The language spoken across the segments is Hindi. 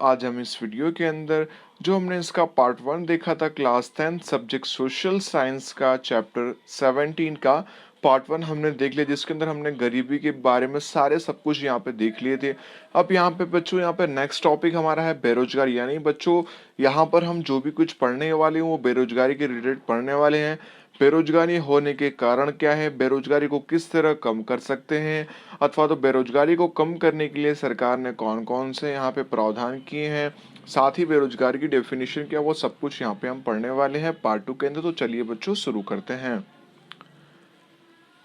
आज हम इस वीडियो के अंदर जो हमने इसका पार्ट 1 देखा था क्लास 10 सब्जेक्ट सोशल साइंस का चैप्टर 17 का पार्ट 1 हमने देख लिया, जिसके अंदर हमने गरीबी के बारे में सारे सब कुछ यहाँ पे देख लिए थे। अब यहाँ पे बच्चों यहाँ पे नेक्स्ट टॉपिक हमारा है बेरोजगारी। यानी बच्चों यहाँ पर हम जो भी कुछ पढ़ने वाले हैं वो बेरोजगारी के रिलेटेड पढ़ने वाले हैं। बेरोजगारी होने के कारण क्या है, बेरोजगारी को किस तरह कम कर सकते हैं, अथवा तो बेरोजगारी को कम करने के लिए सरकार ने कौन कौन से यहाँ पे प्रावधान किए हैं, साथ ही बेरोजगारी की डेफिनेशन क्या, वो सब कुछ यहाँ पे हम पढ़ने वाले हैं पार्ट 2 के अंदर। तो चलिए बच्चों शुरू करते हैं।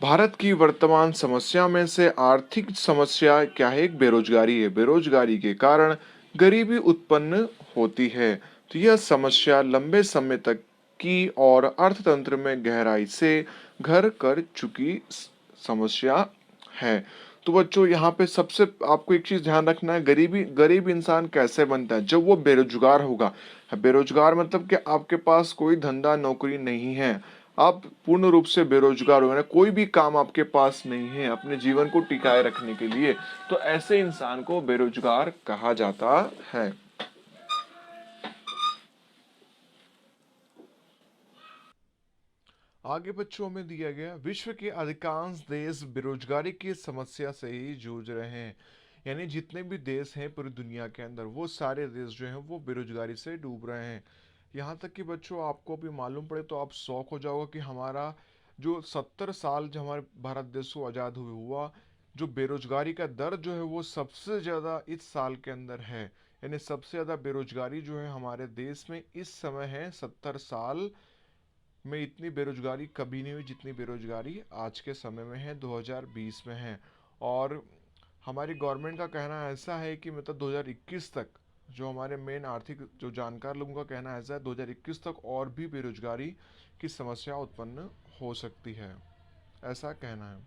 भारत की वर्तमान समस्या में से आर्थिक समस्या क्या है, एक बेरोजगारी है। बेरोजगारी के कारण गरीबी उत्पन्न होती है। तो यह समस्या लंबे समय तक की और अर्थतंत्र में गहराई से घर कर चुकी समस्या है। तो बच्चों यहाँ पे सबसे आपको एक चीज ध्यान रखना है, गरीब इंसान कैसे बनता है, जब वो बेरोजगार होगा। बेरोजगार मतलब कि आपके पास कोई धंधा नौकरी नहीं है, आप पूर्ण रूप से बेरोजगार हो, ना कोई भी काम आपके पास नहीं है अपने जीवन को टिकाए रखने के लिए, तो ऐसे इंसान को बेरोजगार कहा जाता है। आगे बच्चों में दिया गया, विश्व के अधिकांश देश बेरोजगारी की समस्या से ही जूझ रहे हैं। यानी जितने भी देश हैं पूरी दुनिया के अंदर, वो सारे देश जो हैं वो बेरोजगारी से डूब रहे हैं। यहाँ तक कि बच्चों आपको भी मालूम पड़े तो आप शौक हो जाओगे कि हमारा जो 70 साल जो हमारे भारत देश को आज़ाद हुए हुआ, जो बेरोजगारी का दर जो है वो सबसे ज़्यादा इस साल के अंदर है। यानी सबसे ज़्यादा बेरोजगारी जो है हमारे देश में इस समय है। 70 साल में इतनी बेरोजगारी कभी नहीं हुई जितनी बेरोजगारी आज के समय में है, 2020 में है। और हमारी गवर्नमेंट का कहना ऐसा है कि मतलब 2021 तक, जो हमारे मेन आर्थिक जो जानकार लोगों का कहना ऐसा है, 2021 तक और भी बेरोजगारी की समस्या उत्पन्न हो सकती है, ऐसा कहना है।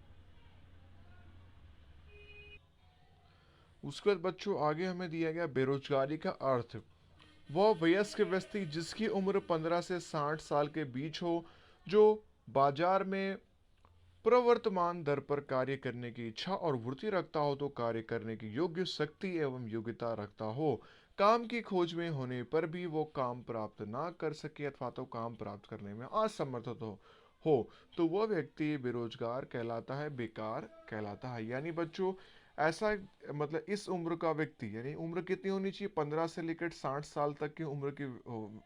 उसके बाद बच्चों आगे हमें दिया गया बेरोजगारी का अर्थ, वह वयस्क व्यक्ति जिसकी उम्र 15 से 60 साल के बीच हो, जो बाजार में प्रवर्तमान दर पर कार्य करने की इच्छा और वृत्ति रखता हो, तो कार्य करने की योग्य शक्ति एवं योग्यता रखता हो, काम की खोज में होने पर भी वो काम प्राप्त ना कर सके अथवा तो काम प्राप्त करने में असमर्थ हो तो वह व्यक्ति बेरोजगार कहलाता है, बेकार कहलाता है। यानी बच्चों ऐसा मतलब इस उम्र का व्यक्ति, यानी उम्र कितनी होनी चाहिए, 15 से लेकर 60 साल तक की उम्र की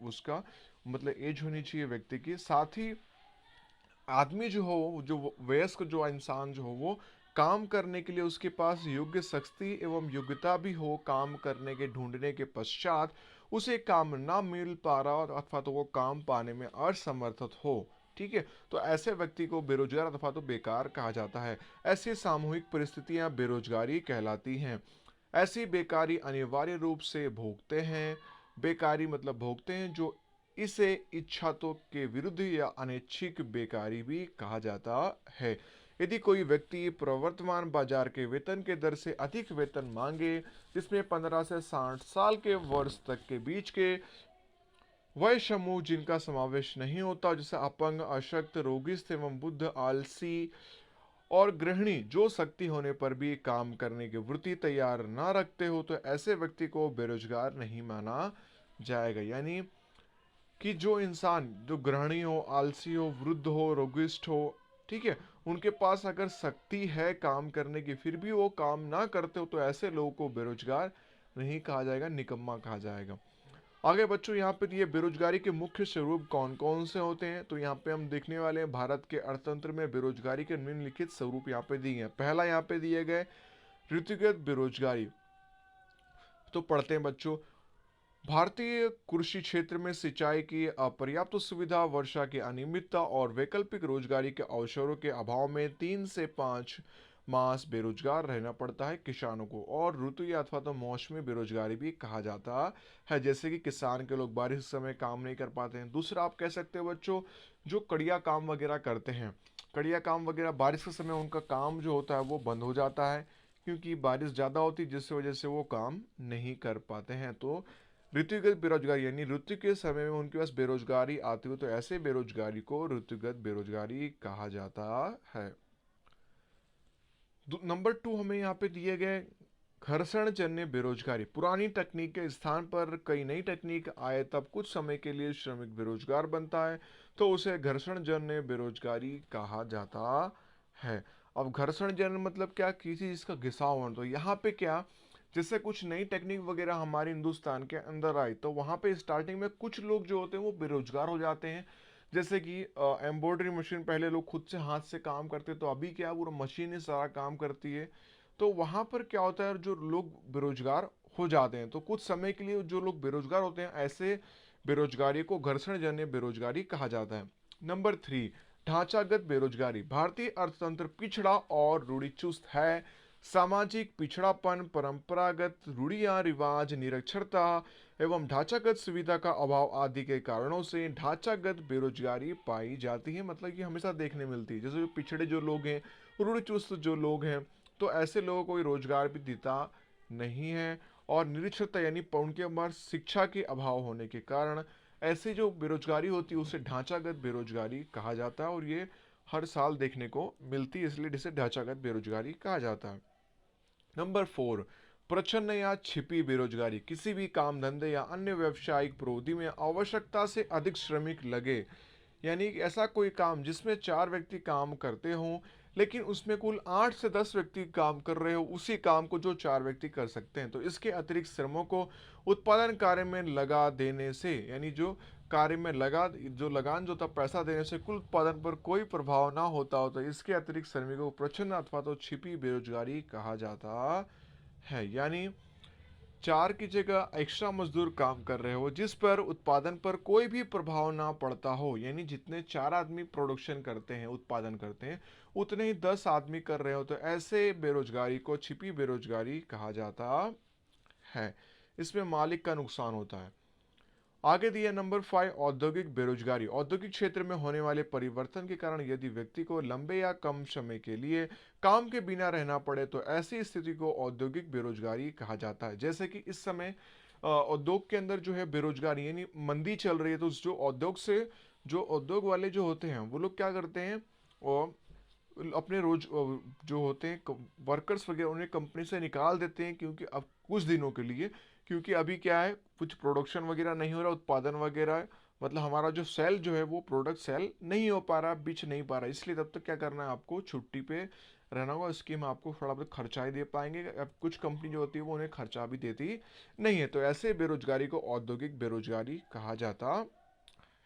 उसका मतलब एज होनी चाहिए व्यक्ति की। साथ ही आदमी जो हो, जो वयस्क जो इंसान जो हो, वो काम करने के लिए उसके पास योग्य शक्ति एवं योग्यता भी हो, काम करने के ढूंढने के पश्चात उसे काम ना मिल पा रहा अथवा तो वो काम पाने में असमर्थ हो, ठीक है, तो ऐसे व्यक्ति को बेरोजगार अथवा तो बेकार कहा जाता है। ऐसी सामूहिक परिस्थितियां बेरोजगारी कहलाती हैं। ऐसी बेकारी अनिवार्य रूप से भोगते हैं, बेकारी मतलब भोगते हैं, जो इसे इच्छा तो के विरुद्ध या अनैच्छिक बेकारी भी कहा जाता है। यदि कोई व्यक्ति प्रवर्तमान बाजार के वेतन के दर से अधिक वेतन मांगे, जिसमें 15 से 60 साल के वर्ष तक के बीच के वय समूह जिनका समावेश नहीं होता, जैसे अपंग, अशक्त, रोगिष्ठ एवं बुद्ध, आलसी और गृहिणी, जो शक्ति होने पर भी काम करने की वृत्ति तैयार ना रखते हो, तो ऐसे व्यक्ति को बेरोजगार नहीं माना जाएगा। यानी कि जो इंसान जो गृहिणी हो, आलसी हो, वृद्ध हो, रोगिष्ठ हो, ठीक है, उनके पास अगर शक्ति है काम करने की फिर भी वो काम ना करते हो, तो ऐसे लोगों को बेरोजगार नहीं कहा जाएगा, निकम्मा कहा जाएगा। आगे बच्चों यहाँ पे ये बेरोजगारी के मुख्य स्वरूप कौन कौन से होते हैं, तो यहाँ पे हम देखने वाले हैं भारत के अर्थतंत्र में बेरोजगारी के निम्नलिखित स्वरूप यहाँ पे दिए हैं। पहला यहाँ पे दिए गए ऋतुगत बेरोजगारी। तो पढ़ते हैं बच्चों, भारतीय कृषि क्षेत्र में सिंचाई की अपर्याप्त सुविधा, वर्षा की अनियमितता और वैकल्पिक रोजगारी के अवसरों के अभाव में 3 से 5 मास बेरोजगार रहना पड़ता है किसानों को। और ऋतु या अथवा तो मौसमी बेरोजगारी भी कहा जाता है, जैसे कि किसान के लोग बारिश के समय काम नहीं कर पाते हैं। दूसरा आप कह सकते हो बच्चों, जो कड़िया काम वगैरह करते हैं, कड़िया काम वगैरह बारिश के समय उनका काम जो होता है वो बंद हो जाता है, क्योंकि बारिश ज़्यादा होती है, जिस वजह से वो काम नहीं कर पाते हैं। तो ऋतुगत बेरोजगारी, यानी ऋतु के समय में उनके पास बेरोजगारी आती हो, तो ऐसे बेरोजगारी को ऋतुगत बेरोजगारी कहा जाता है। नंबर 2 हमें यहाँ पे दिए गए घर्षण जन्य बेरोजगारी, पुरानी तकनीक के स्थान पर कई नई तकनीक आए तब कुछ समय के लिए श्रमिक बेरोजगार बनता है, तो उसे घर्षण जन्य बेरोजगारी कहा जाता है। अब घर्षण जन्य मतलब क्या, किसी चीज का घिसाव होना। तो यहाँ पे क्या, जैसे कुछ नई टेक्निक वगैरह हमारे हिंदुस्तान के अंदर आई, तो वहाँ पे स्टार्टिंग में कुछ लोग जो होते हैं वो बेरोजगार हो जाते हैं। जैसे कि एम्ब्रॉयडरी मशीन, पहले लोग खुद से हाथ से काम करते, तो अभी क्या वो मशीन ही सारा काम करती है। तो वहाँ पर क्या होता है, जो लोग बेरोजगार हो जाते हैं, तो कुछ समय के लिए जो लोग बेरोजगार होते हैं, ऐसे बेरोजगारी को घर्षण जन्य बेरोजगारी कहा जाता है। नंबर 3, ढांचागत बेरोजगारी। भारतीय अर्थतंत्र पिछड़ा और रूढ़िचुस्त है। सामाजिक पिछड़ापन, परंपरागत रूढ़ियां रिवाज, निरक्षरता एवं ढांचागत सुविधा का अभाव आदि के कारणों से ढांचागत बेरोजगारी पाई जाती है। मतलब कि हमेशा देखने मिलती है, जैसे जो पिछड़े जो लोग हैं, रूढ़िचुस्त जो लोग हैं, तो ऐसे लोगों को रोजगार भी देता नहीं है। और निरक्षरता यानी उनके अंदर शिक्षा के अभाव होने के कारण ऐसे जो बेरोजगारी होती है उसे ढांचागत बेरोजगारी कहा जाता है, और ये हर साल देखने को मिलती है, इसलिए इसे ढांचागत बेरोजगारी कहा जाता है। नंबर 4, प्रच्छन्न या छिपी बेरोजगारी। किसी भी काम धंधे या अन्य व्यावसायिक प्रवृत्ति में आवश्यकता से अधिक श्रमिक लगे, यानी कि ऐसा कोई काम जिसमें 4 व्यक्ति काम करते हों, लेकिन उसमें कुल 8 से 10 व्यक्ति काम कर रहे हो उसी काम को जो 4 व्यक्ति कर सकते हैं। तो इसके अतिरिक्त श्रमों को उत्पादन कार्य में लगा देने से, यानी जो कार्य में लगा जो लगान जो था पैसा देने से कुल उत्पादन पर कोई प्रभाव ना होता हो, तो इसके अतिरिक्त श्रमिकों को प्रच्छन्न अथवा तो छिपी बेरोजगारी कहा जाता है। यानी 4 की जगह एक्स्ट्रा मजदूर काम कर रहे हो जिस पर उत्पादन पर कोई भी प्रभाव ना पड़ता हो, यानी जितने 4 आदमी प्रोडक्शन करते हैं, उत्पादन करते हैं, उतने ही 10 आदमी कर रहे हो, तो ऐसे बेरोजगारी को छिपी बेरोजगारी कहा जाता है। इसमें मालिक का नुकसान होता है। आगे दिया नंबर 5, औद्योगिक बेरोजगारी। औद्योगिक क्षेत्र में होने वाले परिवर्तन के कारण यदि व्यक्ति को लंबे या कम समय के लिए काम के बिना रहना पड़े, तो ऐसी स्थिति को औद्योगिक बेरोजगारी कहा जाता है। जैसे कि इस समय उद्योग के अंदर जो है बेरोजगारी यानी मंदी चल रही है, तो जो उद्योग वाले जो होते हैं वो लोग क्या करते हैं, और अपने जो होते हैं वर्कर्स वगैरह उन्हें कंपनी से निकाल देते हैं, क्योंकि अब कुछ दिनों के लिए, क्योंकि अभी क्या है कुछ प्रोडक्शन वगैरह नहीं हो रहा, उत्पादन वगैरह, मतलब हमारा जो सेल जो है वो प्रोडक्ट सेल नहीं हो पा रहा, बिच नहीं पा रहा, इसलिए तब तक क्या करना है, आपको छुट्टी पे रहना होगा। इसकी हम आपको थोड़ा बहुत खर्चा ही दे पाएंगे। अब कुछ कंपनी जो होती है वो उन्हें खर्चा भी देती नहीं है, तो ऐसे बेरोजगारी को औद्योगिक बेरोजगारी कहा जाता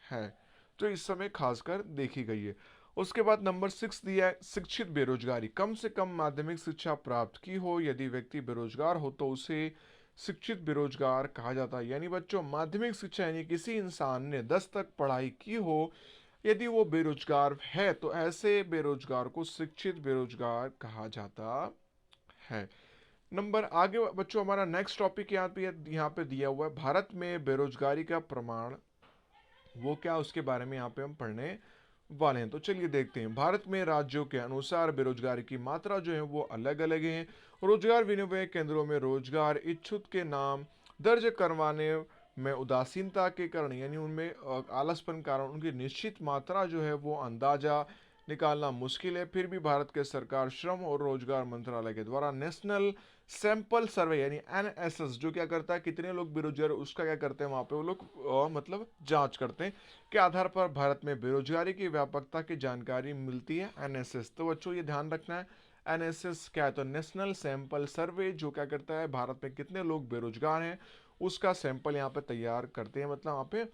है, जो इस समय खासकर देखी गई है। उसके बाद नंबर 6 दिया है शिक्षित बेरोजगारी। कम से कम माध्यमिक शिक्षा प्राप्त की हो, यदि व्यक्ति बेरोजगार हो तो उसे शिक्षित बेरोजगार कहा जाता है। यानी बच्चों, माध्यमिक शिक्षा यानी किसी इंसान ने 10 तक पढ़ाई की हो, यदि वो बेरोजगार है तो ऐसे बेरोजगार को शिक्षित बेरोजगार कहा जाता है। नंबर आगे बच्चों, हमारा नेक्स्ट टॉपिक यहाँ पे दिया हुआ है भारत में बेरोजगारी का प्रमाण, वो क्या उसके बारे में यहाँ पे हम पढ़ने वाले हैं। तो चलिए देखते हैं। भारत में राज्यों के अनुसार बेरोजगारी की मात्रा जो है वो अलग अलग है। रोजगार विनिमय केंद्रों में रोजगार इच्छुक के नाम दर्ज करवाने में उदासीनता के कारण, यानी उनमें आलसपन कारण उनकी निश्चित मात्रा जो है वो अंदाजा निकालना मुश्किल है। फिर भी भारत के सरकार श्रम और रोजगार मंत्रालय के द्वारा नेशनल सैंपल सर्वे यानी एनएसएस जो क्या करता है, कितने लोग बेरोजगार, उसका क्या करते हैं वहां पे वो लोग मतलब जांच करते हैं, के आधार पर भारत में बेरोजगारी की व्यापकता की जानकारी मिलती है एनएसएस। तो बच्चों ये ध्यान रखना है, एनएसएस क्या है, तो नेशनल सैंपल सर्वे जो क्या करता है, भारत में कितने लोग बेरोजगार हैं उसका सैंपल यहाँ पे तैयार करते हैं, मतलब यहाँ पे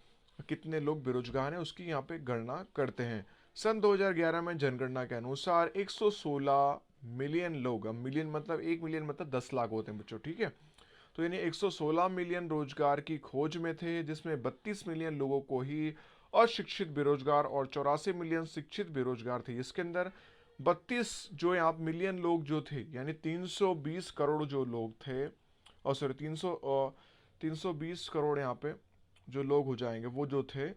कितने लोग बेरोजगार हैं उसकी यहाँ पे गणना करते हैं। सन 2011 में जनगणना के अनुसार 116 मिलियन लोग, अब मिलियन मतलब 1 मिलियन मतलब 10 लाख होते हैं बच्चों, ठीक है, तो यानी 116 मिलियन रोजगार की खोज में थे, जिसमें 32 मिलियन लोगों को ही अशिक्षित बेरोजगार और 84 मिलियन शिक्षित बेरोजगार थे। इसके अंदर 32 जो यहाँ मिलियन लोग जो थे, यानी 320 करोड़ जो लोग थे, और सॉरी 320 करोड़ यहाँ पे जो लोग हो जाएंगे, वो जो थे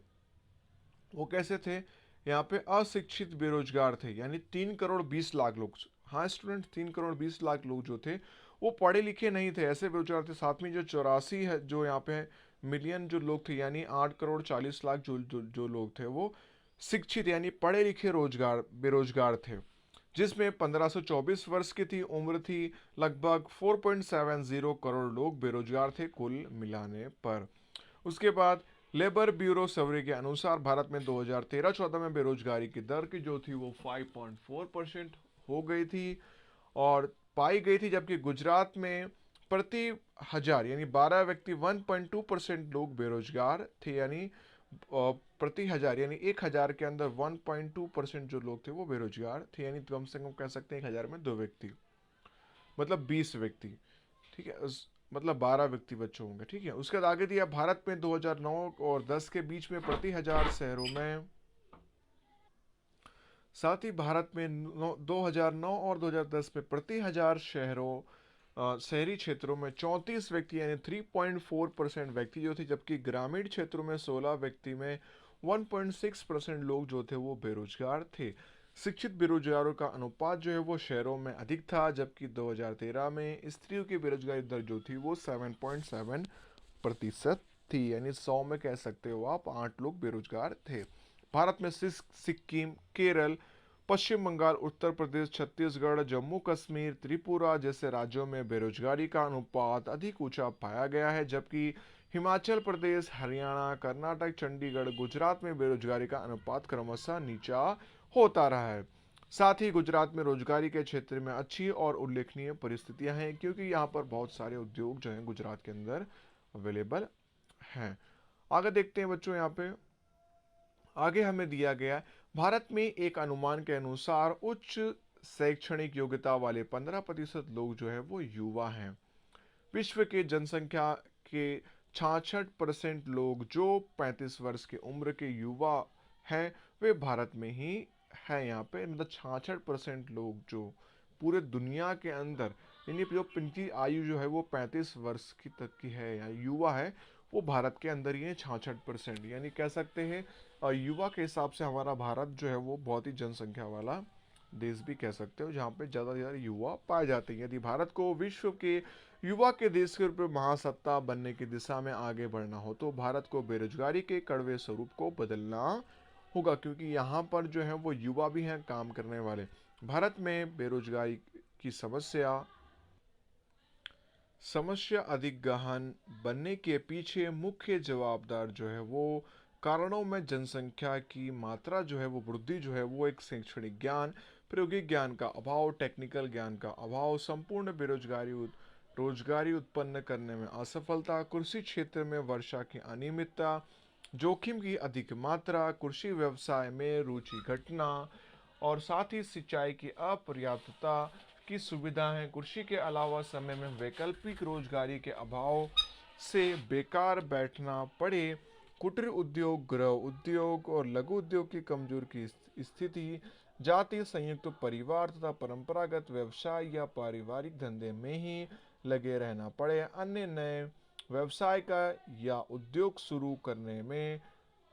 वो कैसे थे, यहाँ पे अशिक्षित बेरोजगार थे, यानी 3 करोड़ 20 लाख लोग। हाँ स्टूडेंट, 3 करोड़ 20 लाख लोग जो थे वो पढ़े लिखे नहीं थे, ऐसे बेरोजगार थे। साथ में जो 84 है जो यहाँ पे मिलियन जो लोग थे, यानी 8 करोड़ 40 लाख जो लोग थे वो शिक्षित यानी पढ़े लिखे रोजगार बेरोजगार थे। जिसमें 15 से 24 वर्ष की थी उम्र थी। लगभग 4.70 करोड़ लोग बेरोजगार थे कुल मिलाने पर। उसके बाद लेबर ब्यूरो सर्वे के अनुसार भारत में 2013-14 में बेरोजगारी की दर की जो थी वो 5.4% हो गई थी और पाई गई थी, जबकि गुजरात में प्रति हजार यानी 12 व्यक्ति 1.2% लोग बेरोजगार थे। यानी प्रति हजार यानी 1,000 के अंदर 1.2% जो लोग थे वो बेरोजगार थे, यानी कम से कम कह सकते हैं 1,000 में 2 व्यक्ति, मतलब 20 व्यक्ति। ठीक है, मतलब 12 व्यक्ति बच्चे होंगे। ठीक है, उसके बाद आगे दिया भारत में 2009 और 10 के बीच में प्रति हजार शहरों में, साथ ही भारत में 2009 और 2010 में प्रति हजार शहरों शहरी क्षेत्रों में 34 व्यक्ति यानी 3.4% व्यक्ति जो थे, जबकि ग्रामीण क्षेत्रों में 16 व्यक्ति में 1.6% लोग जो थे वो बेरोजगार थे। शिक्षित बेरोजगारों का अनुपात जो है वो शहरों में अधिक था, जबकि 2013 में स्त्रियों की बेरोजगारी दर जो थी वो 7.7% थी, यानी 100 में कह सकते हो आप 8 लोग बेरोजगार थे। भारत में सिक्किम, केरल, पश्चिम बंगाल, उत्तर प्रदेश, छत्तीसगढ़, जम्मू कश्मीर, त्रिपुरा जैसे राज्यों में बेरोजगारी का अनुपात अधिक ऊंचा पाया गया है, जबकि हिमाचल प्रदेश, हरियाणा, कर्नाटक, चंडीगढ़, गुजरात में बेरोजगारी का अनुपात क्रमशः नीचा होता रहा है। साथ ही गुजरात में रोजगारी के क्षेत्र में अच्छी और उल्लेखनीय परिस्थितियां हैं, क्योंकि यहाँ पर बहुत सारे उद्योग जो हैं गुजरात के अंदर अवेलेबल हैं। आगे देखते हैं बच्चों, यहाँ पे आगे हमें दिया गया भारत में एक अनुमान के अनुसार उच्च शैक्षणिक योग्यता वाले 15% लोग जो है वो युवा हैं। विश्व के जनसंख्या के 66% लोग जो 35 वर्ष की उम्र के युवा हैं वे भारत में ही हैं। यहाँ पे मतलब 66% लोग जो पूरे दुनिया के अंदर, यानी जो इनकी आयु जो है वो 35 वर्ष की तक की है या युवा है, वो भारत के अंदर ही है 66%। यानी कह सकते हैं युवा के हिसाब से हमारा भारत जो है वो बहुत ही जनसंख्या वाला देश भी कह सकते हो, जहाँ पे ज़्यादा से ज़्यादा युवा पाए जाते हैं। यदि भारत को विश्व के युवा के देश के रूप में महासत्ता बनने की दिशा में आगे बढ़ना हो तो भारत को बेरोजगारी के कड़वे स्वरूप को बदलना होगा, क्योंकि यहाँ पर जो है वो युवा भी हैं काम करने वाले। भारत में बेरोजगारी की समस्या अधिक गहन बनने के पीछे मुख्य जवाबदार जो है वो कारणों में जनसंख्या की मात्रा जो है वो वृद्धि जो है वो एक शैक्षणिक ज्ञान, प्रायोगिक ज्ञान का अभाव, टेक्निकल ज्ञान का अभाव, संपूर्ण रोजगारी उत्पन्न करने में असफलता, कृषि क्षेत्र में वर्षा की अनियमितता, जोखिम की अधिक मात्रा, कृषि व्यवसाय में रुचि घटना और साथ ही सिंचाई की अपर्याप्तता की सुविधाएं, कृषि के अलावा समय में वैकल्पिक रोजगारी के अभाव से बेकार बैठना पड़े, कुटीर उद्योग, गृह उद्योग और लघु उद्योग की कमजोर की स्थिति, जाति संयुक्त परिवार तथा परंपरागत व्यवसाय या पारिवारिक धंधे में ही लगे रहना पड़े, अन्य नए व्यवसाय का या उद्योग शुरू करने में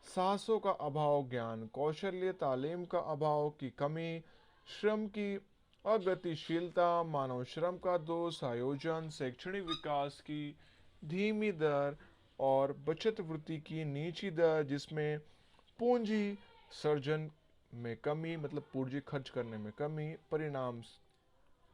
साहसों का अभाव, ज्ञान कौशल्य तालीम का अभाव की कमी, श्रम की अगतिशीलता, मानव श्रम का दोष आयोजन, शैक्षणिक विकास की धीमी दर और बचत वृत्ति की नीची दर, जिसमें पूंजी सर्जन में कमी, मतलब पूंजी खर्च करने में कमी, परिणाम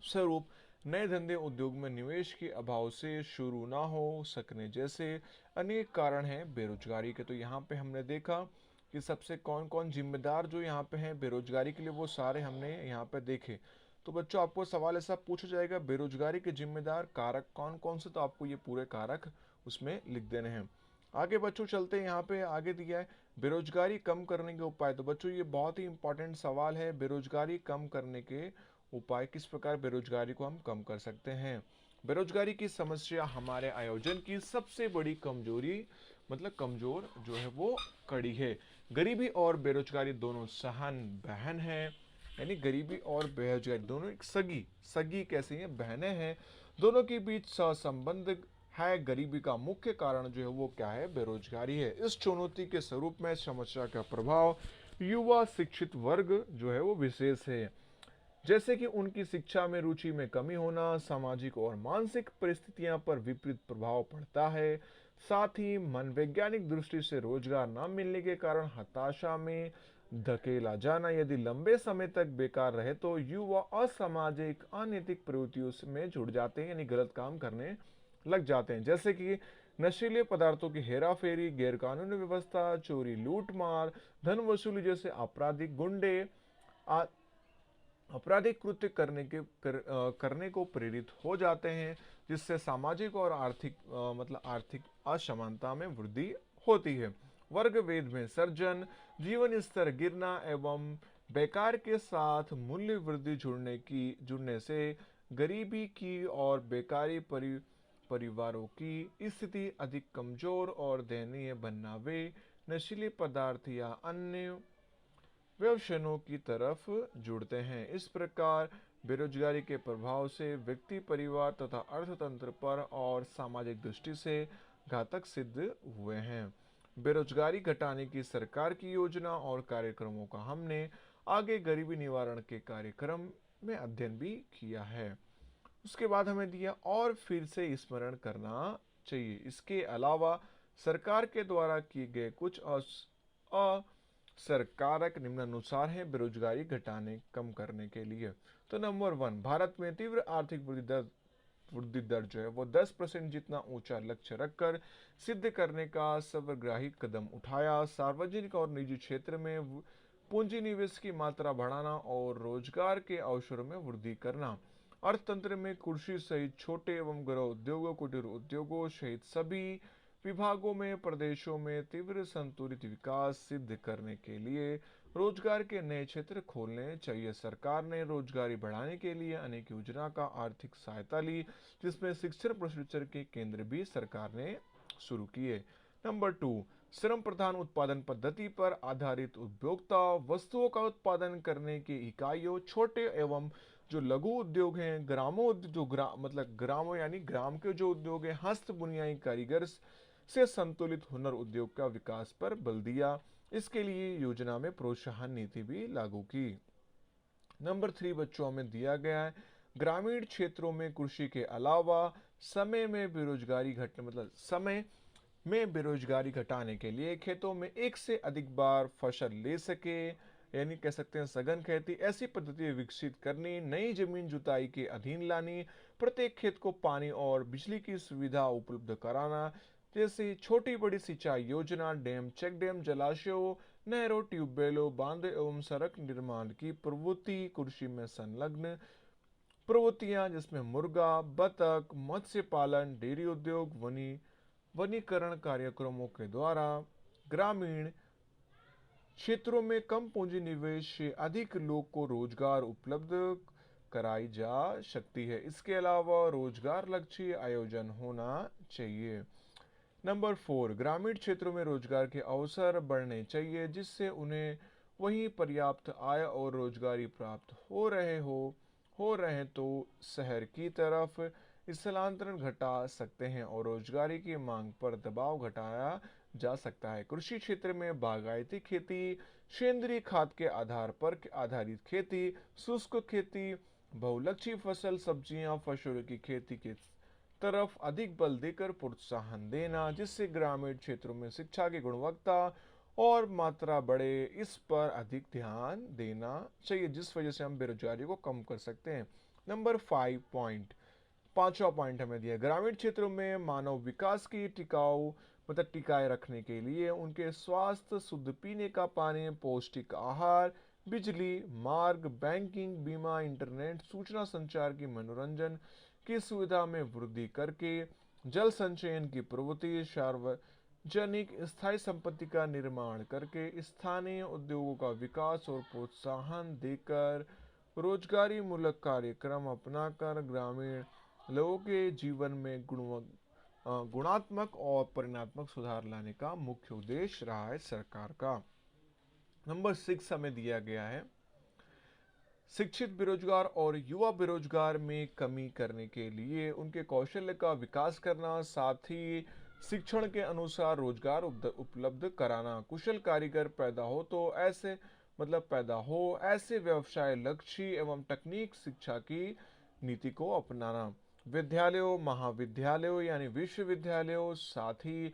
स्वरूप नए धंधे उद्योग में निवेश के अभाव से शुरू ना हो सकने जैसे अनेक कारण हैं बेरोजगारी के। तो यहाँ पे हमने देखा कि सबसे कौन कौन जिम्मेदार जो यहाँ पे हैं बेरोजगारी के लिए, वो सारे हमने यहाँ पे देखे। तो बच्चों आपको सवाल ऐसा पूछा जाएगा बेरोजगारी के जिम्मेदार कारक कौन कौन से, तो आपको ये पूरे कारक उसमें लिख देने हैं। आगे बच्चों चलते हैं, यहाँ पे आगे दिया है बेरोजगारी कम करने के उपाय। तो बच्चों ये बहुत ही इंपॉर्टेंट सवाल है, बेरोजगारी कम करने के उपाय, किस प्रकार बेरोजगारी को हम कम कर सकते हैं। बेरोजगारी की समस्या हमारे आयोजन की सबसे बड़ी कमजोरी, मतलब कमजोर जो है वो कड़ी है। गरीबी और बेरोजगारी दोनों सहन बहन है, यानी गरीबी और बेरोजगारी दोनों एक सगी कैसी है, बहनें हैं, दोनों के बीच सहसंबंध है। गरीबी का मुख्य कारण जो है वो क्या है, बेरोजगारी है। इस चुनौती के स्वरूप में समस्या का प्रभाव युवा शिक्षित वर्ग जो है वो विशेष है, जैसे कि उनकी शिक्षा में रुचि में कमी होना, सामाजिक और मानसिक परिस्थितियां पर विपरीत प्रभाव पड़ता है। साथ ही मनोवैज्ञानिक दृष्टि से रोजगार न मिलने के कारण हताशा में धकेला जाना यदि लंबे समय तक बेकार रहे तो युवा असामाजिक अनैतिक प्रवृत्तियों में जुड़ जाते हैं, यानी गलत काम करने लग जाते हैं, जैसे कि नशीले पदार्थों की हेराफेरी, गैरकानूनी व्यवस्था, चोरी, लूट मार, धन वसूली जैसे आपराधिक कृत्य करने को प्रेरित हो जाते हैं, जिससे सामाजिक और आर्थिक असमानता में वृद्धि होती है। वर्ग वेद में सर्जन, जीवन स्तर गिरना एवं बेकार के साथ मूल्य वृद्धि जुड़ने से गरीबी की और बेकारी परिवारों की स्थिति अधिक कमजोर और दयनीय बनना वे नशीले पदार्थ या अन्य व्यवसायों की तरफ जुड़ते हैं। इस प्रकार बेरोजगारी के प्रभाव से व्यक्ति, परिवार तथा अर्थतंत्र पर और सामाजिक दृष्टि से घातक सिद्ध हुए हैं। बेरोजगारी घटाने की सरकार की योजना और कार्यक्रमों का हमने आगे गरीबी निवारण के कार्यक्रम में अध्ययन भी किया है। उसके बाद हमें दिया और फिर से स्मरण करना चाहिए। इसके अलावा सरकार के द्वारा किए गए कुछ सरकारक निम्नानुसार है बेरोजगारी घटाने कम करने के लिए। तो नंबर 1, भारत में तीव्र आर्थिक वृद्धि दर जो है वो 10% जितना ऊंचा लक्ष्य रखकर सिद्ध करने का सर्वग्राही कदम उठाया। सार्वजनिक और निजी क्षेत्र में पूंजी निवेश की मात्रा बढ़ाना और रोजगार के अवसरों में वृद्धि करना। अर्थतंत्र में कृषि सहित छोटे एवं गृह उद्योगों, कुटीर उद्योगों सहित सभी विभागों में प्रदेशों में तीव्र संतुलित विकास सिद्ध करने के लिए रोजगार के नए क्षेत्र खोलने चाहिए। सरकार ने रोजगारी बढ़ाने के लिए अनेक योजना का आर्थिक सहायता ली, जिसमें शिक्षण प्रशिक्षण के केंद्र भी सरकार ने शुरू किए। नंबर 2, श्रम प्रधान उत्पादन पद्धति पर आधारित उपभोक्ता वस्तुओं का उत्पादन करने की इकाइयों, छोटे एवं जो लघु उद्योग हैं, ग्रामों यानी ग्राम के जो उद्योग हैं, हस्त बुनियाई कारीगर से संतुलित हुनर उद्योग का विकास पर बल दिया। इसके लिए योजना में प्रोत्साहन नीति भी लागू की। नंबर 3 बच्चों में दिया गया है, ग्रामीण क्षेत्रों में कृषि के अलावा समय में बेरोजगारी घटाने के लिए खेतों में एक से अधिक बार फसल ले सके, यानी कह सकते हैं सघन खेती, ऐसी पद्धति विकसित करनी, नई जमीन जुताई के अधीन लानी, प्रत्येक खेत को पानी और बिजली की सुविधा उपलब्ध कराना, जैसे छोटी बड़ी सिंचाई योजना, डैम, चेक डैम, जलाशयों, नहरों, ट्यूबवेलों, बांध एवं सड़क निर्माण की प्रवृत्ति, कृषि में संलग्न प्रवृत्तियां जिसमें मुर्गा, बतख, मत्स्य पालन, डेयरी उद्योग, वनीकरण कार्यक्रमों के द्वारा ग्रामीण क्षेत्रों में कम पूंजी निवेश से अधिक लोग को रोजगार उपलब्ध कराई जा सकती है। इसके अलावा रोजगार लक्ष्य आयोजन होना चाहिए। नंबर 4, ग्रामीण क्षेत्रों में रोजगार के अवसर बढ़ने चाहिए, जिससे उन्हें वहीं पर्याप्त आय और रोजगारी प्राप्त हो रहे तो शहर की तरफ स्थलांतरण घटा सकते हैं और रोजगारी की मांग पर दबाव घटाया जा सकता है। कृषि क्षेत्र में बागायती खेती, सेंद्रीय खाद के आधार पर आधारित खेती, शुष्क खेती, बहुलक्षी फसल, सब्जियां, फसलों की खेती के तरफ अधिक बल देकर प्रोत्साहन देना, जिससे ग्रामीण क्षेत्रों में शिक्षा की गुणवत्ता और मात्रा बढ़े, इस पर अधिक ध्यान देना चाहिए, जिस वजह से हम बेरोजगारी को कम कर सकते हैं। नंबर 5 पॉइंट, पांचवा पॉइंट हमें दिया, ग्रामीण क्षेत्रों में मानव विकास की टिकाए रखने के लिए उनके स्वास्थ्य, शुद्ध पीने का पानी, पौष्टिक आहार, बिजली, मार्ग, बैंकिंग, बीमा, इंटरनेट, सूचना संचार की, मनोरंजन की सुविधा में वृद्धि करके जल संचयन की प्रवृत्ति, सार्वजनिक स्थायी संपत्ति का निर्माण करके स्थानीय उद्योगों का विकास और प्रोत्साहन देकर रोजगारी मूलक कार्यक्रम अपनाकर ग्रामीण लोगों के जीवन में गुणात्मक और परिणात्मक सुधार लाने का मुख्य उद्देश्य रहा है सरकार का। नंबर 6 हमें दिया गया है, शिक्षित बेरोजगार और युवा बेरोजगार में कमी करने के लिए उनके कौशल्य का विकास करना, साथ ही शिक्षण के अनुसार रोजगार उपलब्ध कराना, कुशल कारीगर पैदा हो ऐसे व्यवसाय लक्ष्य एवं तकनीक शिक्षा की नीति को अपनाना। विद्यालयों, महाविद्यालयों यानी विश्वविद्यालयों, साथ ही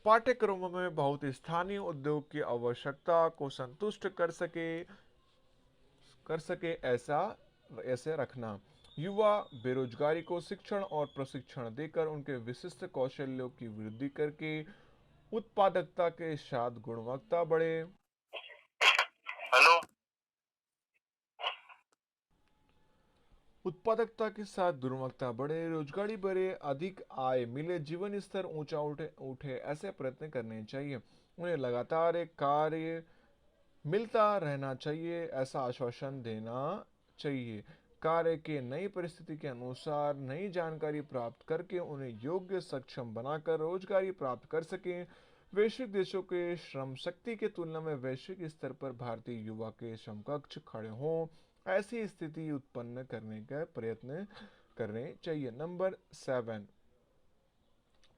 पाठ्यक्रमों में बहुत स्थानीय उद्योग की आवश्यकता को संतुष्ट कर सके ऐसा ऐसे रखना। युवा बेरोजगारी को शिक्षण और प्रशिक्षण देकर उनके विशिष्ट कौशल्यों की वृद्धि करके उत्पादकता के साथ गुणवत्ता बढ़े। हेलो। उत्पादकता के साथ गुणवत्ता बढ़े, रोजगारी बढ़े, अधिक आय मिले, जीवन स्तर ऊंचा उठे उठे ऐसे प्रयत्न करने चाहिए। उन्हें लगातार एक कार्य मिलता रहना चाहिए ऐसा आश्वासन देना चाहिए। कार्य के नई परिस्थिति के अनुसार नई जानकारी प्राप्त करके उन्हें योग्य सक्षम बनाकर रोजगारी प्राप्त कर सकें। वैश्विक देशों के श्रम शक्ति की तुलना में वैश्विक स्तर पर भारतीय युवा के समकक्ष खड़े हों, ऐसी स्थिति उत्पन्न करने का प्रयत्न करने चाहिए। नंबर 7,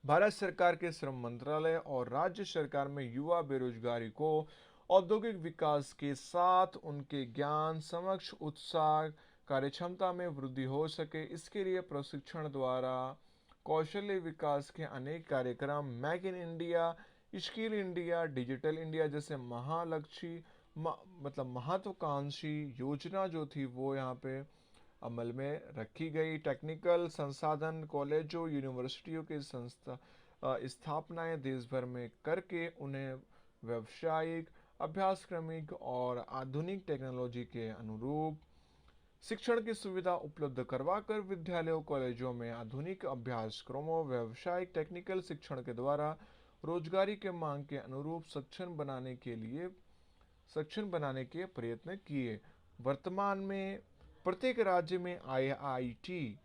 भारत सरकार के श्रम मंत्रालय और राज्य सरकार में युवा बेरोजगारी को औद्योगिक विकास के साथ उनके ज्ञान समक्ष उत्साह कार्यक्षमता में वृद्धि हो सके, इसके लिए प्रशिक्षण द्वारा कौशल्य विकास के अनेक कार्यक्रम make in India, skill India, digital India जैसे महालक्ष्य मतलब महत्वाकांक्षी योजना जो थी वो यहाँ पे अमल में रखी गई। टेक्निकल संसाधन कॉलेजों यूनिवर्सिटियों के स्थापनाएं देश भर में करके उन्हें व्यावसायिक अभ्यासक्रमिक और आधुनिक टेक्नोलॉजी के अनुरूप शिक्षण की सुविधा उपलब्ध करवाकर विद्यालयों कॉलेजों में आधुनिक अभ्यासक्रमों व्यावसायिक टेक्निकल शिक्षण के द्वारा रोजगारी के मांग के अनुरूप सक्षम बनाने के प्रयत्न किए। वर्तमान में प्रत्येक राज्य में आईआईटी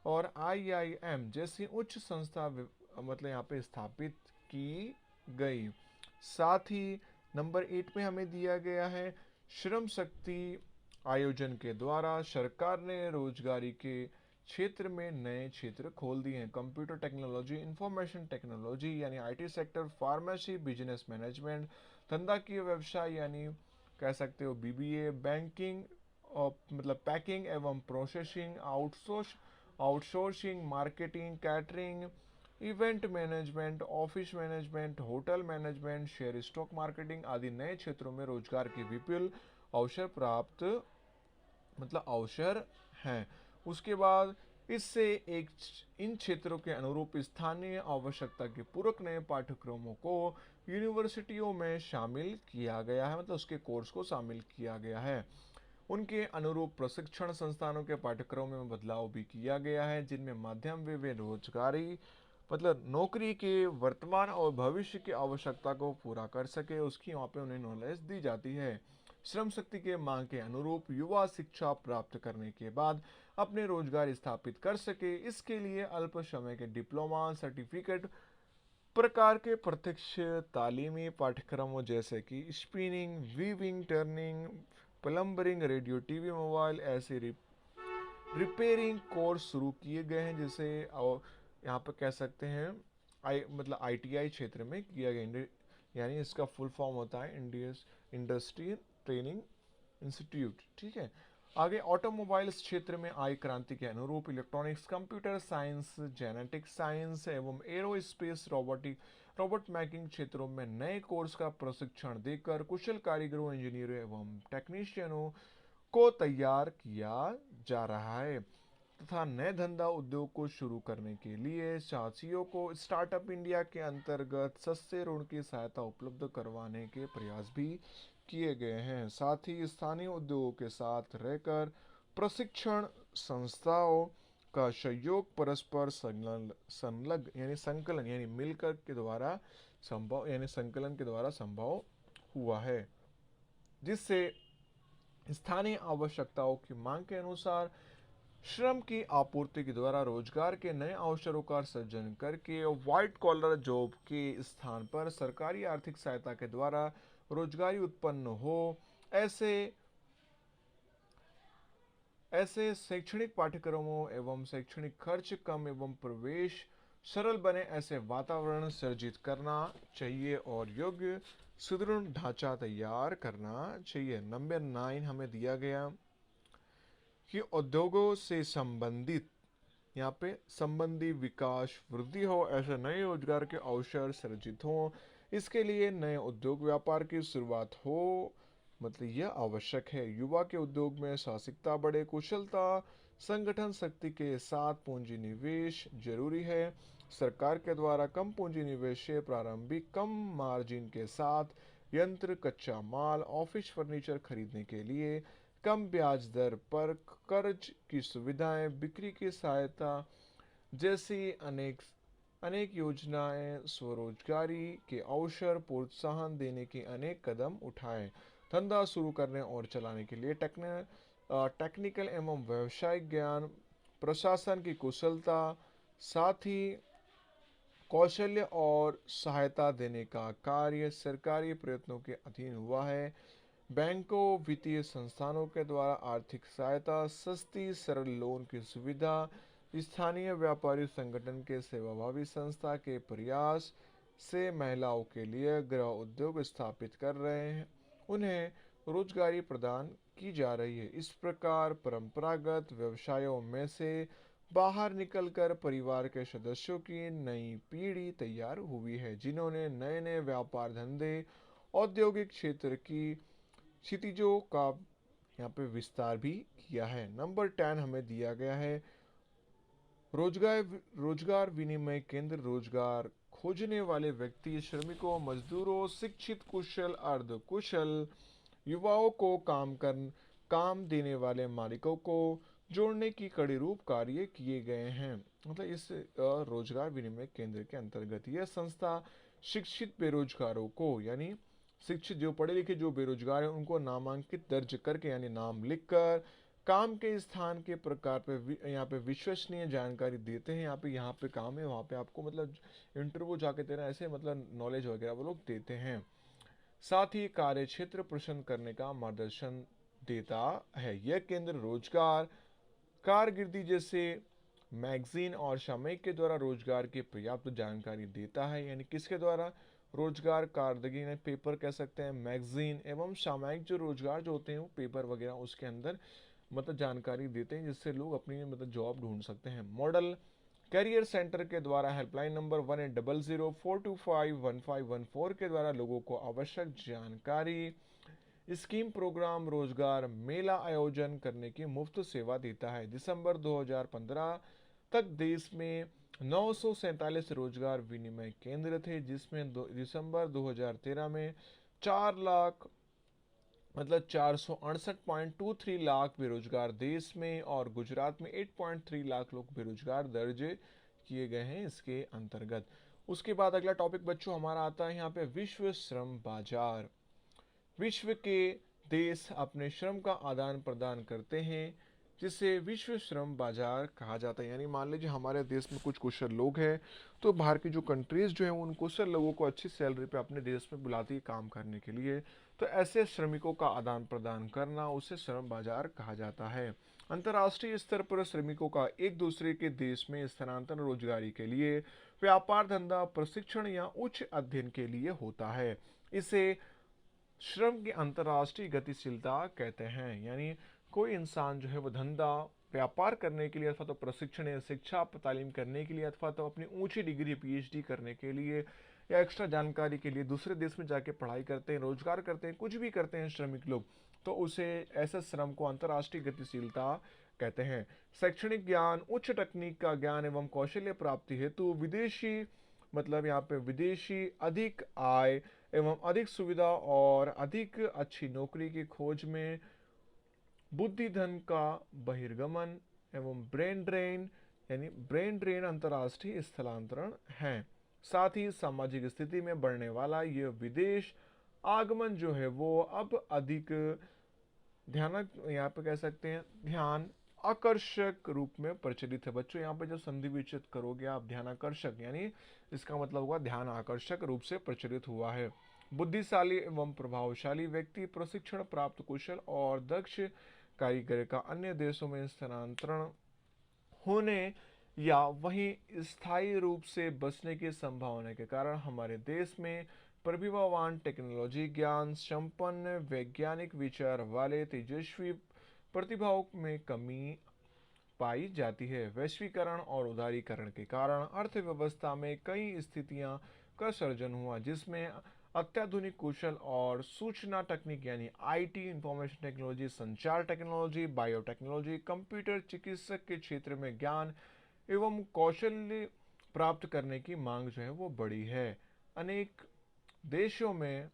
और आईआईएम जैसी उच्च संस्था मतलब यहाँ पे स्थापित की गई। साथ ही नंबर 8 में हमें दिया गया है श्रम शक्ति आयोजन के द्वारा सरकार ने रोजगारी के क्षेत्र में नए क्षेत्र खोल दिए हैं। कंप्यूटर टेक्नोलॉजी, इंफॉर्मेशन टेक्नोलॉजी यानी IT sector, pharmacy, business management, धंधा की व्यवसाय यानी कह सकते हो बीबीए, बैंकिंग और मतलब पैकिंग एवं processing, outsourcing, marketing, catering, event management, office management, hotel management, share stock marketing आदि नए क्षेत्रों में रोजगार के विपुल अवसर प्राप्त अवसर हैं। उसके बाद इससे एक इन क्षेत्रों के अनुरूप स्थानीय आवश्यकता के पूरक नए पाठ्यक्रमों को यूनिवर्सिटियों में शामिल किया गया है, मतलब उसके कोर्स को शामिल किया गया है। उनके अनुरूप प्रशिक्षण संस्थानों के पाठ्यक्रमों में बदलाव भी किया गया है, जिनमें माध्यम वे रोजगारी नौकरी के वर्तमान और भविष्य की आवश्यकता को पूरा कर सके, उसकी वहाँ पे उन्हें नॉलेज दी जाती है। श्रम शक्ति के मांग के अनुरूप युवा शिक्षा प्राप्त करने के बाद अपने रोजगार स्थापित कर सके, इसके लिए अल्प समय के डिप्लोमा सर्टिफिकेट प्रकार के प्रत्यक्ष तालीमी पाठ्यक्रमों जैसे कि spinning, weaving, turning, plumbing, radio, TV, mobile ऐसे रिपेयरिंग कोर्स शुरू किए गए हैं, जिसे यहाँ पर कह सकते हैं आईटीआई क्षेत्र में किया गया, यानी इसका फुल फॉर्म होता है इंडस्ट्री ट्रेनिंग इंस्टीट्यूट। ठीक है। आगे ऑटोमोबाइल्स क्षेत्र में आई क्रांति के अनुरूप electronics, computer science, genetic science एवं एरोस्पेस, रोबोट मेकिंग क्षेत्रों में नए कोर्स का प्रशिक्षण देकर कुशल कारीगरों, इंजीनियरों एवं टेक्नीशियनों को तैयार किया जा रहा है तथा नए धंधा उद्योग को शुरू करने के लिए साथियों को स्टार्टअप इंडिया के अंतर्गत सस्ते ऋण की सहायता उपलब्ध करवाने के प्रयास भी किए गए हैं। साथ ही स्थानीय उद्योगों के साथ रहकर प्रशिक्षण संस्थाओं का सहयोग परस्पर संलग्न यानी संकलन यानी मिलकर के द्वारा संभव यानी संकलन के द्वारा संभव हुआ है, जिससे स्थानीय आवश्यकताओं की मांग के अनुसार श्रम की आपूर्ति के द्वारा रोजगार के नए अवसरों का सृजन करके व्हाइट कॉलर जॉब के स्थान पर सरकारी आर्थिक सहायता के द्वारा रोजगारी उत्पन्न हो, ऐसे ऐसे शैक्षणिक पाठ्यक्रमों एवं शैक्षणिक खर्च कम एवं प्रवेश सरल बने, ऐसे वातावरण सृजित करना चाहिए और योग्य सुदृढ़ ढांचा तैयार करना चाहिए। नंबर 9 हमें दिया गया कि उद्योगों से संबंधित यहाँ पे संबंधी विकास वृद्धि हो, ऐसे नए रोजगार के अवसर सृजित हो, इसके लिए नए उद्योग व्यापार की शुरुआत हो, मतलब यह आवश्यक है। युवा के उद्योग में साहसिकता बढ़े, कुशलता संगठन शक्ति के साथ पूंजी निवेश जरूरी है। सरकार के द्वारा कम पूंजी निवेश से प्रारंभिक कम मार्जिन के साथ यंत्र, कच्चा माल, ऑफिस फर्नीचर खरीदने के लिए कम ब्याज दर पर कर्ज की सुविधाएं, बिक्री की सहायता जैसी अनेक अनेक योजनाएं, स्वरोजगारी के अवसर, प्रोत्साहन देने के अनेक कदम उठाएं। धंधा शुरू करने और चलाने के लिए टेक्निकल एवं व्यावसायिक ज्ञान, प्रशासन की कुशलता, साथ ही कौशल्य और सहायता देने का कार्य सरकारी प्रयत्नों के अधीन हुआ है। बैंकों, वित्तीय संस्थानों के द्वारा आर्थिक सहायता, सस्ती सरल लोन की सुविधा, स्थानीय व्यापारी संगठन के सेवाभावी संस्था के प्रयास से महिलाओं के लिए गृह उद्योग स्थापित कर रहे हैं, उन्हें रोजगारी प्रदान की जा रही है। इस प्रकार परंपरागत व्यवसायों में से बाहर निकलकर परिवार के सदस्यों की नई पीढ़ी तैयार हुई है, जिन्होंने नए नए व्यापार धंधे, औद्योगिक क्षेत्र की क्षितिजों का यहाँ पे विस्तार भी किया है। नंबर 10 हमें दिया गया है, रोजगार रोजगार विनिमय केंद्र रोजगार खोजने वाले व्यक्ति, श्रमिकों, मजदूरों, शिक्षित, कुशल, अर्ध कुशल युवाओं को काम देने वाले मालिकों को जोड़ने की कड़ी रूप कार्य किए गए हैं। मतलब इस रोजगार विनिमय केंद्र के अंतर्गत यह संस्था शिक्षित बेरोजगारों को, यानी शिक्षित जो पढ़े लिखे जो बेरोजगार हैं उनको नामांकित दर्ज करके यानी नाम लिखकर काम के स्थान के प्रकार पे यहाँ पे विश्वसनीय जानकारी देते हैं। यहाँ पे काम है, वहाँ पे आपको मतलब इंटरव्यू जाके देना, ऐसे मतलब नॉलेज वगैरह वो लोग देते हैं। साथ ही कार्य क्षेत्र प्रश्न करने का मार्गदर्शन देता है। यह केंद्र रोजगार कारगिर्दी जैसे मैगजीन और सामयिक के द्वारा रोजगार की पर्याप्त जानकारी देता है। यानी किसके द्वारा? रोजगार कारगिर्दी ने पेपर कह सकते हैं, मैगजीन एवं सामयिक जो रोजगार जो होते हैं वो पेपर वगैरह उसके अंदर मतलब जानकारी देते हैं, जिससे लोग अपनी मतलब जॉब ढूंढ सकते हैं। मॉडल कैरियर सेंटर के द्वारा हेल्पलाइन नंबर 1800-425-1514 के द्वारा लोगों को आवश्यक जानकारी, स्कीम, प्रोग्राम, रोजगार मेला आयोजन करने की मुफ्त सेवा देता है। दिसंबर 2015 तक देश में 947 रोजगार विनिमय केंद्र थे, जिसमें दिसंबर 2013 में 4 लाख मतलब 468.23 लाख बेरोजगार देश में और गुजरात में 8.3 लाख लोग बेरोजगार दर्ज किए गए हैं इसके अंतर्गत। उसके बाद अगला टॉपिक बच्चों हमारा आता है यहाँ पे विश्व श्रम बाजार। विश्व के देश अपने श्रम का आदान प्रदान करते हैं, जिसे विश्व श्रम बाजार कहा जाता है। यानी मान लीजिए हमारे देश में कुछ कुशल लोग हैं, तो बाहर की जो कंट्रीज जो है उन कुशल लोगों को अच्छी सैलरी पे अपने देश में बुलाती है काम करने के लिए। तो ऐसे श्रमिकों का आदान प्रदान करना उसे श्रम बाजार कहा जाता है। अंतर्राष्ट्रीय स्तर पर श्रमिकों का एक दूसरे के देश में स्थानांतरण रोजगारी के लिए, व्यापार धंधा, प्रशिक्षण या उच्च अध्ययन के लिए होता है। इसे श्रम की अंतर्राष्ट्रीय गतिशीलता कहते हैं। यानी कोई इंसान जो है वो धंधा व्यापार करने के लिए अथवा तो प्रशिक्षण या शिक्षा तालीम करने के लिए अथवा तो अपनी ऊंची डिग्री पीएचडी करने के लिए या एक्स्ट्रा जानकारी के लिए दूसरे देश में जाके पढ़ाई करते हैं, रोजगार करते हैं, कुछ भी करते हैं श्रमिक लोग, तो उसे ऐसे श्रम को अंतर्राष्ट्रीय गतिशीलता कहते हैं। शैक्षणिक ज्ञान, उच्च तकनीक का ज्ञान एवं कौशल्य प्राप्ति हेतु विदेशी मतलब यहाँ पे विदेशी अधिक आय एवं अधिक सुविधा और अधिक अच्छी नौकरी की खोज में बुद्धि धन का बहिर्गमन एवं ब्रेन ड्रेन यानी ब्रेन ड्रेन अंतर्राष्ट्रीय स्थलांतरण है। साथ ही सामाजिक स्थिति में बढ़ने वाला यह विदेश आगमन जो है वो अब अधिक ध्यान यहाँ पे कह सकते हैं ध्यान आकर्षक रूप में प्रचलित है। बच्चों यहाँ पे जब संधि विच्छेद करोगे आप ध्यान आकर्षक, यानी इसका मतलब होगा ध्यान आकर्षक रूप से प्रचलित हुआ है। बुद्धिशाली एवं प्रभावशाली व्यक्ति, प्रशिक्षण प्राप्त कुशल और दक्ष कारीगर का अन्य देशों में स्थानांतरण होने या वहीं स्थायी रूप से बसने की संभावना के कारण हमारे देश में प्रतिभावान, टेक्नोलॉजी ज्ञान संपन्न, वैज्ञानिक विचार वाले तेजस्वी प्रतिभाओं में कमी पाई जाती है। वैश्वीकरण और उदारीकरण के कारण अर्थव्यवस्था में कई स्थितियां का सर्जन हुआ, जिसमें अत्याधुनिक कुशल और सूचना तकनीक यानी आईटी, इंफॉर्मेशन टेक्नोलॉजी, संचार टेक्नोलॉजी, बायोटेक्नोलॉजी, कंप्यूटर, चिकित्सक के क्षेत्र में ज्ञान एवं कौशल्य प्राप्त करने की मांग जो है वो बढ़ी है। अनेक देशों में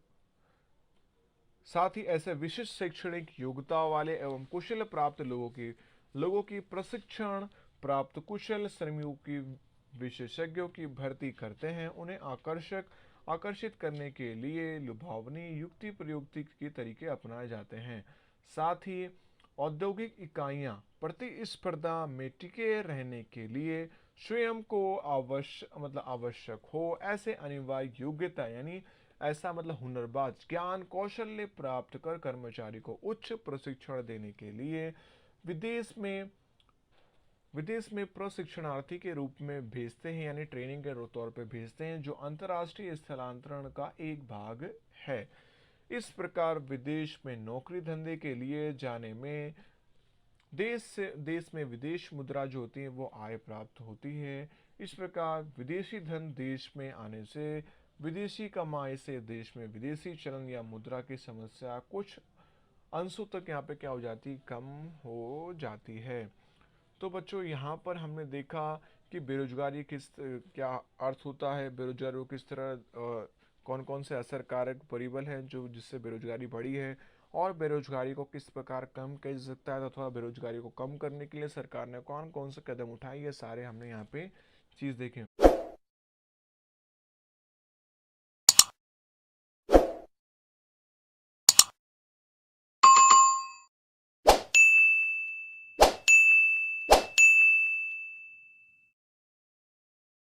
साथ ही ऐसे विशिष्ट शैक्षणिक योग्यता वाले एवं कुशल प्राप्त लोगों की प्रशिक्षण प्राप्त कुशल श्रमिकों की विशेषज्ञों की भर्ती करते हैं। उन्हें आकर्षित करने के लिए लुभावनी युक्ति प्रयुक्ति के तरीके अपनाए जाते हैं। साथ ही औद्योगिक इकाइयां प्रतिस्पर्धा में टिके रहने के लिए स्वयं को आवश्यक हो ऐसे अनिवार्य योग्यता यानी ऐसा हुनरबाज ज्ञान कौशल्य प्राप्त कर कर्मचारी को उच्च प्रशिक्षण देने के लिए विदेश में प्रशिक्षणार्थी के रूप में भेजते हैं, यानी ट्रेनिंग के तौर पे भेजते हैं, जो अंतर्राष्ट्रीय स्थलांतरण का एक भाग है। इस प्रकार विदेश में नौकरी धंधे के लिए जाने में देश में विदेश मुद्रा जो होती है वो आय प्राप्त होती है। इस प्रकार विदेशी धन देश में आने से विदेशी कमाई से देश में विदेशी चलन या मुद्रा की समस्या कुछ अंशों तक यहाँ पे क्या हो जाती, कम हो जाती है। तो बच्चों यहाँ पर हमने देखा कि बेरोजगारी क्या अर्थ होता है, बेरोजगारी को किस तरह कौन कौन से असर कारक परिबल हैं जो जिससे बेरोजगारी बढ़ी है, और बेरोजगारी को किस प्रकार कम किया जा सकता है अथवा बेरोजगारी को कम करने के लिए सरकार ने कौन कौन से कदम उठाए, ये सारे हमने यहाँ पे चीज़ देखे।